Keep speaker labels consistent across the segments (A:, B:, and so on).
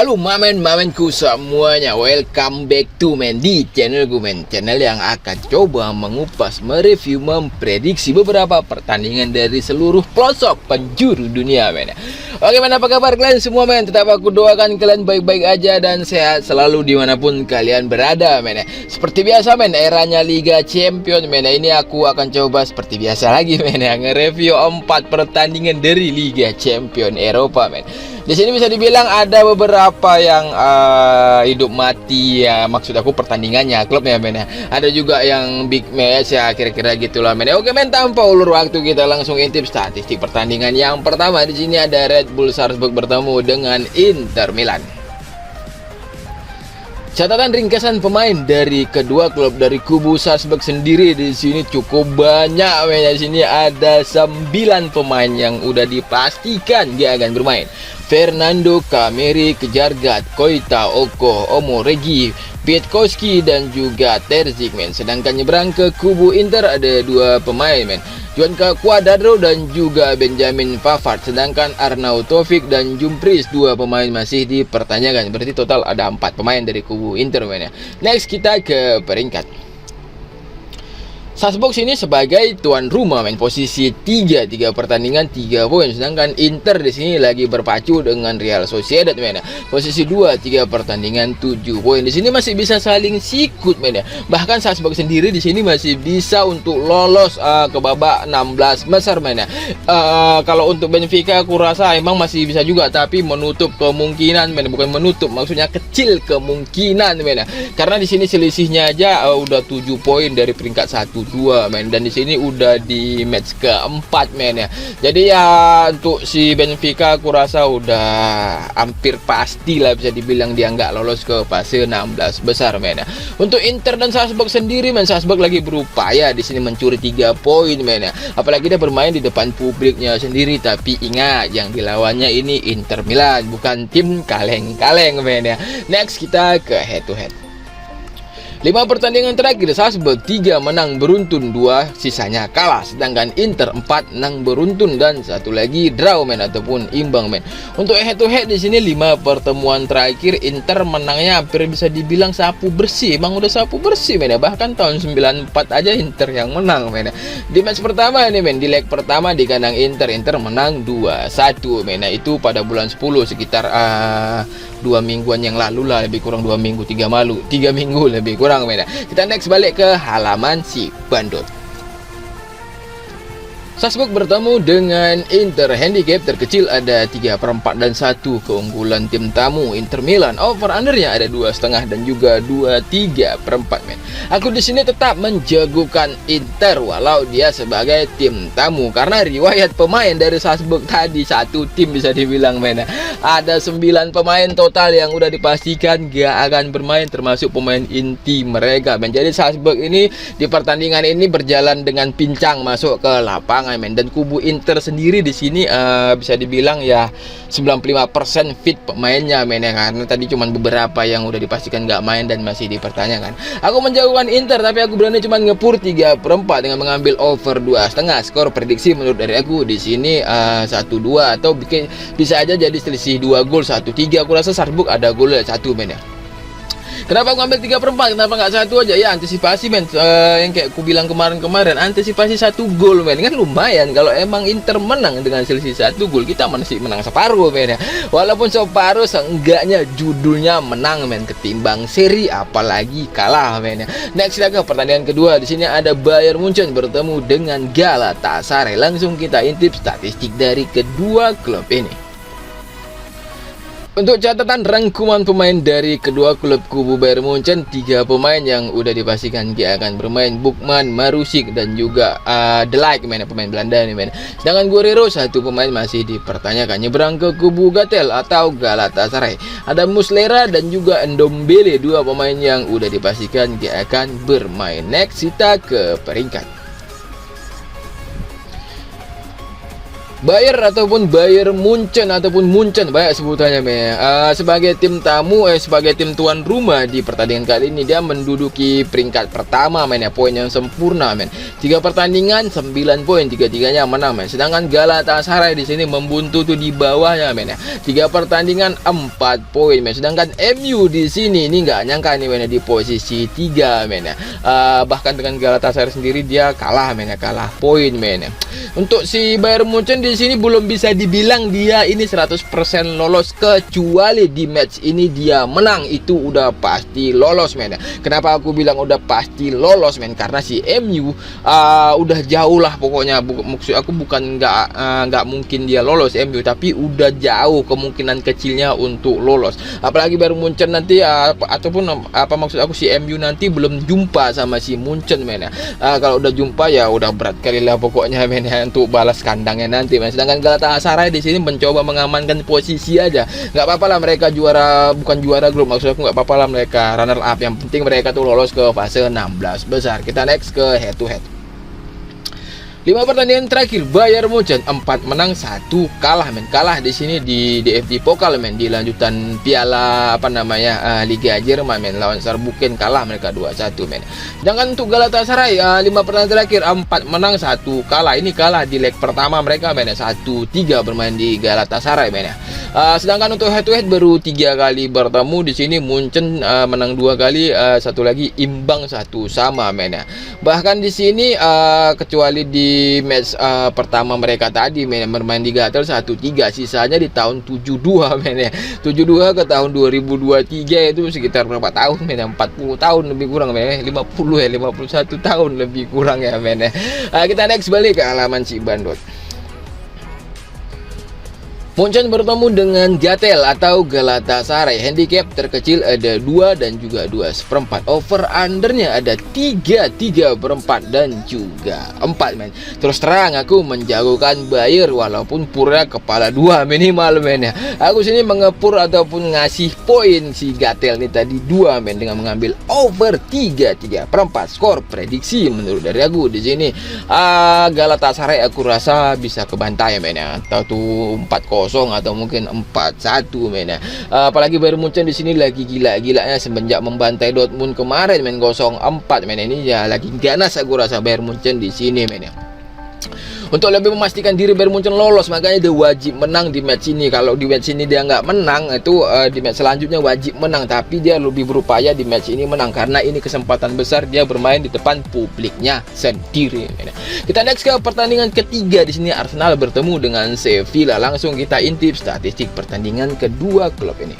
A: Halo mamen-mamenku semuanya, welcome back to di channelku channel yang akan coba mengupas, mereview, memprediksi beberapa pertandingan dari seluruh pelosok penjuru dunia Oke apa kabar kalian semua Tetap aku doakan kalian baik-baik aja dan sehat selalu dimanapun kalian berada Seperti biasa eranya Liga Champion ini aku akan coba seperti biasa lagi nge-review 4 pertandingan dari Liga Champion Eropa Di sini bisa dibilang ada beberapa yang hidup mati ya, maksud aku pertandingannya klubnya Ada juga yang big match ya, kira-kira gitulah Oke tanpa ulur waktu kita langsung intip statistik pertandingan yang pertama. Di sini ada Red Bull Salzburg bertemu dengan Inter Milan. Catatan ringkasan pemain dari kedua klub dari kubu Salzburg sendiri di sini cukup banyak Di sini ada 9 pemain yang udah dipastikan dia akan bermain. Fernando, Kameri, Kejargat, Koita, Oko, Omo, Regi, Pietkowski dan juga Terzic Sedangkan nyebrang ke kubu Inter ada 2 pemain Juan Cuadrado dan juga Benjamin Pavard. Sedangkan Arnautovic dan Dumfries 2 pemain masih dipertanyakan. Berarti total ada 4 pemain dari kubu Inter Next kita ke peringkat. Salzburg sini sebagai tuan rumah posisi 3 pertandingan 3 poin. Sedangkan Inter di sini lagi berpacu dengan Real Sociedad posisi 2 3 pertandingan 7 poin. Di sini masih bisa saling sikut Bahkan Salzburg sendiri di sini masih bisa untuk lolos ke babak 16 besar Kalau untuk Benfica aku rasa emang masih bisa juga, tapi menutup kemungkinan bukan menutup, maksudnya kecil kemungkinan Karena di sini selisihnya aja udah 7 poin dari peringkat 1 2 dan di sini udah di match keempat Jadi ya untuk si Benfica aku rasa udah hampir pasti lah bisa dibilang dia nggak lolos ke fase 16 besar Untuk Inter dan Salzburg sendiri Salzburg lagi berupaya di sini mencuri 3 poin Apalagi dia bermain di depan publiknya sendiri, tapi ingat yang dilawannya ini Inter Milan, bukan tim kaleng-kaleng Next kita ke head to head. 5 pertandingan terakhir Salzburg 3 menang beruntun, 2 sisanya kalah. Sedangkan Inter 4 menang beruntun dan 1 lagi draw ataupun imbang Untuk head to head di sini 5 pertemuan terakhir Inter menangnya hampir bisa dibilang sapu bersih. Emang udah sapu bersih Bahkan tahun 94 aja Inter yang menang Di match pertama ini di leg pertama di kandang Inter menang 2-1 Itu pada bulan 10 sekitar 2 mingguan yang lalu lah, lebih kurang 2 minggu 3 minggu lebih kurang Kita next balik ke halaman si bandot. Salzburg bertemu dengan Inter. Handicap terkecil ada 3/4 dan 1 keunggulan tim tamu Inter Milan. Over undernya ada 2,5 dan juga 3/4 Aku di sini tetap menjagokan Inter walau dia sebagai tim tamu, karena riwayat pemain dari Salzburg tadi satu tim bisa dibilang ada 9 pemain total yang udah dipastikan gak akan bermain, termasuk pemain inti mereka Jadi Salzburg ini di pertandingan ini berjalan dengan pincang masuk ke lapangan dan kubu Inter sendiri di sini bisa dibilang ya 95% fit pemainnya karena tadi cuman beberapa yang udah dipastikan nggak main dan masih dipertanyakan. Aku menjagokan Inter, tapi aku berani cuman ngepur 3/4 dengan mengambil over 2,5. Skor prediksi menurut dari aku di sini 1-2 atau bisa aja jadi selisih 2 gol 1-3. Aku rasa Salzburg ada gol 1 Kenapa aku ambil 3/4? Kenapa nggak 1 aja? Ya antisipasi yang kayak aku bilang kemarin antisipasi 1 gol kan lumayan. Kalau emang Inter menang dengan selisih 1 gol, kita masih menang separuh Walaupun separuh, seenggaknya judulnya menang ketimbang seri, apalagi kalah Next kita ke pertandingan kedua. Di sini ada Bayern Munchen bertemu dengan Galatasaray. Langsung kita intip statistik dari kedua klub ini. Untuk catatan rangkuman pemain dari kedua klub kubu Bayern Munchen, 3 pemain yang udah dipastikan dia akan bermain: Bukman, Marusic dan juga De Ligt pemain Belanda Sedangkan Guerreiro 1 pemain masih dipertanyakan. Nyebrang ke kubu Gatel atau Galatasaray ada Muslera dan juga Ndombele, 2 pemain yang udah dipastikan dia akan bermain. Next kita ke peringkat. Bayer ataupun Bayern Munchen ataupun Munchen banyak sebutannya men. Sebagai tim tamu sebagai tim tuan rumah di pertandingan kali ini dia menduduki peringkat pertama men ya, poin yang sempurna men. 3 pertandingan 9 poin, tiga-tiganya menang men. Sedangkan Galatasaray di sini membuntu tuh di bawahnya men ya. 3 pertandingan 4 poin men. Sedangkan MU di sini ini nggak nyangka nih men ya, di posisi 3 men ya. Bahkan dengan Galatasaray sendiri dia kalah men ya, kalah poin men ya. Untuk si Bayern Munchen di sini belum bisa dibilang dia ini 100% lolos, kecuali di match ini dia menang, itu udah pasti lolos men. Kenapa aku bilang udah pasti lolos men? Karena si MU udah jauh lah pokoknya. Maksud aku bukan nggak mungkin dia lolos MU, tapi udah jauh kemungkinan kecilnya untuk lolos. Apalagi Bayern Munchen nanti ataupun apa maksud aku si MU nanti belum jumpa sama si Munchen men ya. Kalau udah jumpa ya udah berat kali lah pokoknya men ya, untuk balas kandangnya nanti men. Sedangkan Galatasaray di sini mencoba mengamankan posisi aja. Nggak apa-apa lah mereka juara, bukan juara grup, maksud aku nggak apa-apa lah mereka runner up. Yang penting mereka tuh lolos ke fase 16 besar. Kita next ke head to head. 5 pertandingan terakhir Bayern Munchen 4 menang 1 kalah men. Kalah di sini di DFB Pokal men, di lanjutan piala apa namanya Liga Jerman men, lawan Saarbrücken kalah mereka 2-1 men. Sedangkan untuk Galatasaray 5 pertandingan terakhir 4 menang 1 kalah. Ini kalah di leg pertama mereka men 1-3 bermain di Galatasaray men ya. Sedangkan untuk head to head baru 3 kali bertemu di sini. Munchen menang 2 kali, satu lagi imbang 1 sama men ya. Bahkan di sini kecuali di match pertama mereka tadi men, bermain di Gatel 1-3, sisanya di tahun 72 men ya. 72 ke tahun 2023 itu sekitar berapa tahun men ya? 40 tahun lebih kurang men ya. 51 tahun lebih kurang ya men ya. Kita next balik ke halaman Cibandot. Munchen bertemu dengan Gatel atau Galatasaray. Handicap terkecil ada 2 dan juga 2/4. Over undernya ada 3/4 dan juga 4 men. Terus terang aku menjagokan Bayer walaupun purnya kepala 2 minimal men ya. Aku sini mengepur ataupun ngasih poin si Gatel nih tadi 2 men, dengan mengambil over 3/4. Skor prediksi menurut dari aku di sini Galatasaray aku rasa bisa kebantai men ya. Atau tuh 4-0 atau mungkin 4-1 men ya. Apalagi Bayern Munchen di sini lagi gila-gilanya semenjak membantai Dortmund kemarin men 0-4 men. Ini ya lagi ganas aku rasa Bayern Munchen di sini men ya. Untuk lebih memastikan diri Bayern Munchen lolos, makanya dia wajib menang di match ini. Kalau di match ini dia nggak menang, itu di match selanjutnya wajib menang. Tapi dia lebih berupaya di match ini menang, karena ini kesempatan besar dia bermain di depan publiknya sendiri. Kita next ke pertandingan ketiga. Di sini Arsenal bertemu dengan Sevilla. Langsung kita intip statistik pertandingan kedua klub ini.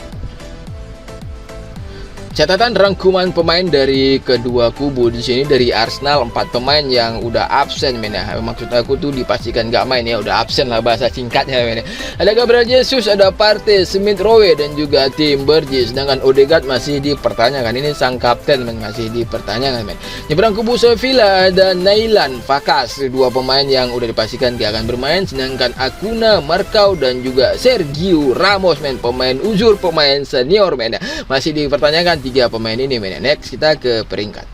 A: Catatan rangkuman pemain dari kedua kubu di sini. Dari Arsenal 4 pemain yang udah absen men ya. Maksud aku tuh dipastikan gak main ya, udah absen lah bahasa singkatnya men ya. Ada Gabriel Jesus, ada Partey, Smith Rowe dan juga Tim Burgess. Sedangkan Odegaard masih dipertanyakan. Ini sang kapten men, masih dipertanyakan men. Nyebrang kubu Sevilla ada Nailan Fakas, 2 pemain yang udah dipastikan gak akan bermain. Sedangkan Acuna, Marcao dan juga Sergio Ramos men, pemain uzur, pemain senior men ya, masih dipertanyakan 3 pemain ini men. Next kita ke peringkat.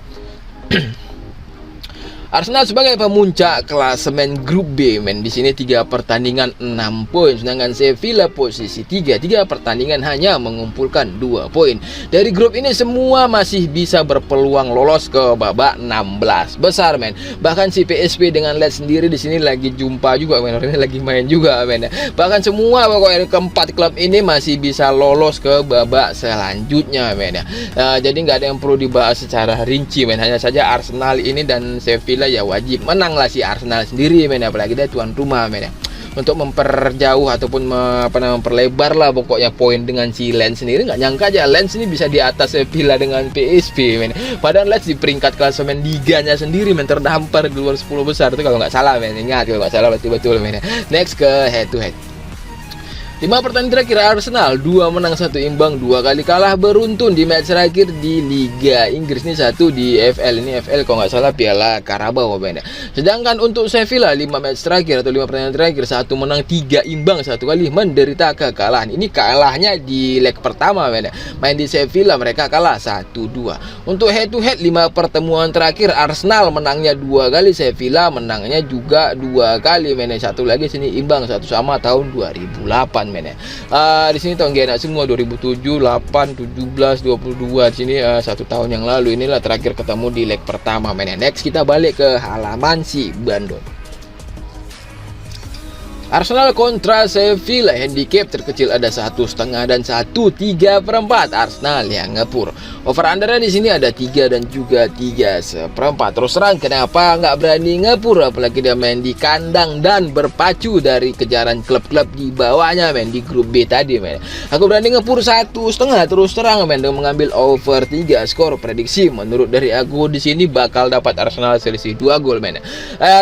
A: Arsenal sebagai pemuncak klasemen grup B men. Di sini 3 pertandingan 6 poin, sedangkan Sevilla posisi 3 pertandingan hanya mengumpulkan 2 poin. Dari grup ini semua masih bisa berpeluang lolos ke babak 16 besar men. Bahkan si PSV dengan Leeds sendiri di sini lagi jumpa juga men, ini lagi main juga men. Bahkan semua pokoknya keempat klub ini masih bisa lolos ke babak selanjutnya men ya. Jadi nggak ada yang perlu dibahas secara rinci men. Hanya saja Arsenal ini dan Sevilla ya wajib menang lah si Arsenal sendiri men, apalagi dia tuan rumah men ya. Untuk memperjauh ataupun memperlebar lah pokoknya poin dengan si Lens sendiri. Nggak nyangka aja Lens ini bisa di atas Sevilla dengan PSV men. Padahal Lens di peringkat klasemen liganya sendiri men, terdampar di luar 10 besar itu kalau nggak salah men. Ingat kalau nggak salah betul men. Next ke head to head. 5 pertandingan terakhir Arsenal 2 menang 1 imbang, 2 kali kalah beruntun di match terakhir di Liga Inggris ini, 1 di FL. Ini FL kalau nggak salah Piala Carabao men. Sedangkan untuk Sevilla 5 match terakhir atau 5 pertandingan terakhir 1 menang 3 imbang, 1 kali menderita kekalahan. Ini kalahnya di leg pertama men. Main di Sevilla mereka kalah 1-2. Untuk head to head 5 pertemuan terakhir Arsenal menangnya 2 kali, Sevilla menangnya juga 2 kali men. Satu lagi sini imbang 1 sama tahun 2008 men. Di sini tahun enak semua 2007, 8, 17, 22 di sini 1 tahun yang lalu. Inilah terakhir ketemu di leg pertama men. Next kita balik ke halaman si Bandung. Arsenal kontra Sevilla, handicap terkecil ada 1,5 dan 1/3/4. Arsenal yang ngepur. Over undernya di sini ada 3 dan juga 3/4. Terus terang kenapa nggak berani ngepur, apalagi dia main di kandang dan berpacu dari kejaran klub-klub di bawahnya men, di grup B tadi men. Aku berani ngepur 1,5 terus terang men, dengan mengambil over 3. Skor prediksi menurut dari aku di sini bakal dapat Arsenal selisih 2 gol men.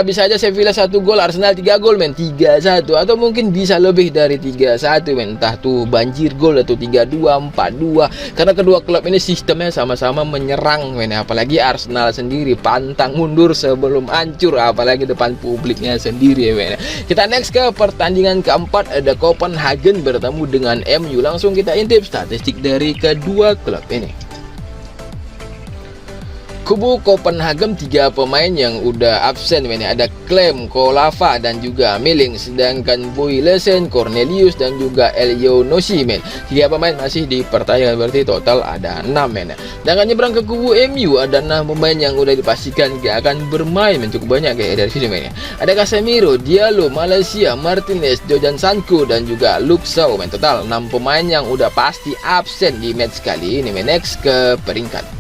A: Bisa aja Sevilla 1 gol, Arsenal 3 gol men, 3-1 atau mungkin bisa lebih dari 3-1 men, entah tuh banjir gol atau 3-2, 4-2, karena kedua klub ini sistemnya sama-sama menyerang men. Apalagi Arsenal sendiri pantang mundur sebelum hancur, apalagi depan publiknya sendiri men. Kita next ke pertandingan keempat, ada Copenhagen bertemu dengan MU. Langsung kita intip statistik dari kedua klub ini. Kubu Copenhagen 3 pemain yang udah absen men. Ada Clem, Kolava dan juga Milling. Sedangkan Boylesen, Cornelius dan juga Elyonossi men. 3 pemain masih dipertahankan, berarti total ada 6 men. Dan nyebrang ke kubu MU ada 6 pemain yang udah dipastikan gak akan bermain men. Cukup banyak kayak dari sini men. Ada Casemiro, Diallo, Malaysia, Martinez, Dejan Sancho dan juga Luke Shaw men. Total 6 pemain yang udah pasti absen di match kali ini men. Next ke peringkat.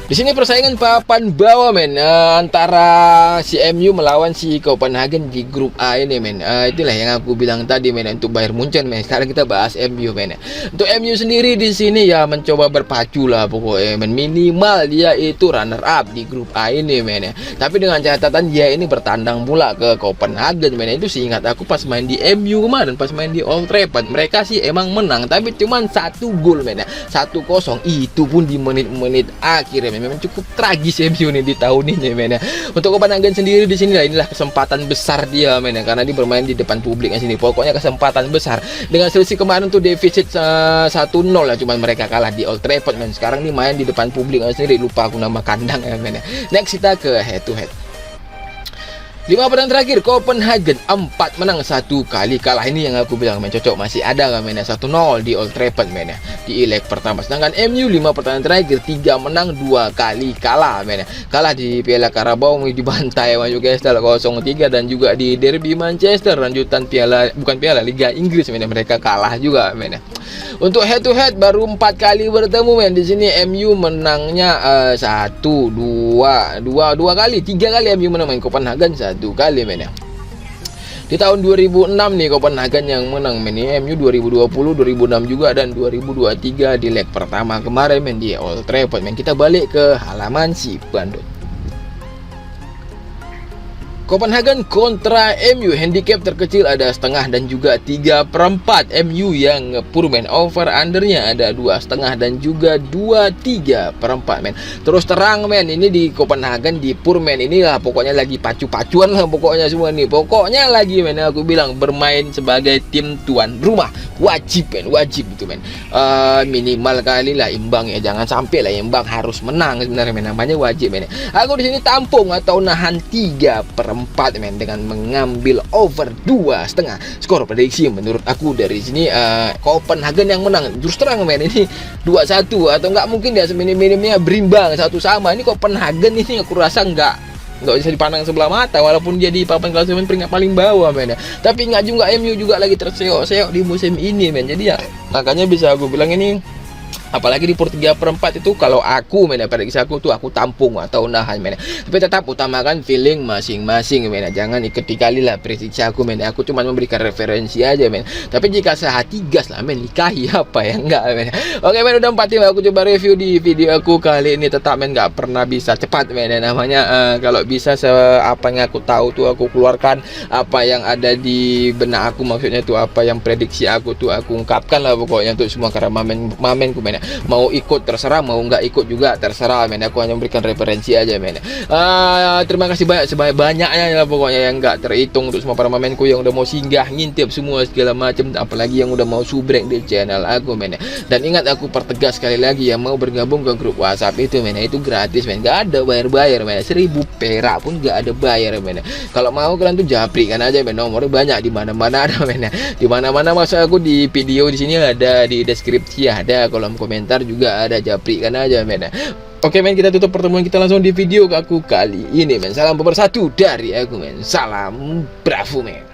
A: Di sini persaingan papan bawah men, antara si MU melawan si Copenhagen di grup A ini men. Itulah yang aku bilang tadi men, untuk Bayern Munchen men. Sekarang kita bahas MU men. Untuk MU sendiri di sini ya mencoba berpacu lah pokoknya men. Minimal dia itu runner up di grup A ini men. Tapi dengan catatan dia ini bertandang pula ke Copenhagen men. Itu sih ingat aku pas main di MU kemarin, pas main di Old Trafford, mereka sih emang menang tapi cuman 1 gol men. 1-0, itu pun di menit-menit akhir. Memang cukup tragis MU nih di tahun ini men. Untuk Copenhagen sendiri di sini lah, inilah kesempatan besar dia men, karena dia bermain di depan publiknya sini. Pokoknya kesempatan besar. Dengan selisih kemarin tuh defisit 1-0 lah, cuman mereka kalah di Old Trafford men. Sekarang nih main di depan publiknya sendiri, lupa aku nama kandang ya men. Next kita ke head to head. 5 pertandingan terakhir Copenhagen 4 menang 1 kali kalah. Ini yang aku bilang men, cocok masih ada kan men, 1-0 di Old Trafford men di leg pertama. Sedangkan MU 5 pertandingan terakhir 3 menang 2 kali kalah men. Kalah di Piala Carabao dibantai sama Newcastle 0-3 dan juga di Derby Manchester lanjutan Liga Inggris men, mereka kalah juga men. Untuk head to head baru 4 kali bertemu men. Di sini MU menangnya 1, 2 kali, 3 kali MU menang men. Copenhagen 1 kali men ya. Di tahun 2006 nih Copenhagen yang menang men. MU 2020, 2006 juga dan 2023 di leg pertama kemarin men di Old Trafford men. Kita balik ke halaman si Bandung. Copenhagen kontra MU, handicap terkecil ada 1/5 dan juga 3/4. MU yang ngepur men, over undernya ada 2,5 dan juga 2/3/4 men. Terus terang men, ini di Copenhagen di pur men, inilah pokoknya lagi pacu-pacuan lah pokoknya semua nih. Pokoknya lagi men, aku bilang bermain sebagai tim tuan rumah wajib men, wajib gitu men. Minimal kali lah imbang ya, jangan sampai lah imbang, harus menang sebenarnya men, namanya wajib men. Aku di sini tampung atau nahan 3/4 men dengan mengambil over 2,5. Skor prediksi menurut aku dari sini Copenhagen yang menang. Terus terang men, ini 2-1 atau nggak mungkin dia seminim-minimnya berimbang 1-1. Ini Copenhagen ini aku rasa nggak bisa dipandang sebelah mata walaupun dia di papan klasemen peringkat paling bawah men. Tapi nggak juga, MU juga lagi terseok-seok di musim ini men. Jadi ya makanya bisa aku bilang ini Apalagi di per 3/4 itu kalau aku men, prediksi aku tuh aku tampung atau nahan men. Tapi tetap utamakan feeling masing-masing men. Jangan ikuti kali lah prediksi aku men. Aku cuma memberikan referensi aja men. Tapi jika sehati gas lah men, nikahi apa ya enggak men. Oke men, udah 4 tim aku coba review di video aku kali ini. Tetap men, nggak pernah bisa cepat men. Namanya kalau bisa apa yang aku tahu tuh aku keluarkan, apa yang ada di benak aku, maksudnya tuh apa yang prediksi aku tuh aku ungkapkan lah pokoknya untuk semua. Karena mamenku men, mau ikut terserah, mau nggak ikut juga terserah men. Aku hanya memberikan referensi aja men. Terima kasih banyak, sebanyak-banyaknya lah pokoknya yang nggak terhitung untuk semua para mamenku yang udah mau singgah ngintip semua segala macam, apalagi yang udah mau subrek di channel aku men. Dan ingat, aku pertegas sekali lagi, yang mau bergabung ke grup WhatsApp itu men, itu gratis men, nggak ada bayar men. 1000 perak pun nggak ada bayar men. Kalau mau kalian tuh japri kan aja men, nomornya banyak di mana-mana ada men. Di mana-mana, masa aku di video di sini ada, di deskripsi ada, kolom komentar juga ada, japri kan aja men. Oke men, kita tutup pertemuan kita langsung di video aku kali ini men. Salam pemersatu dari aku men. Salam bravo men.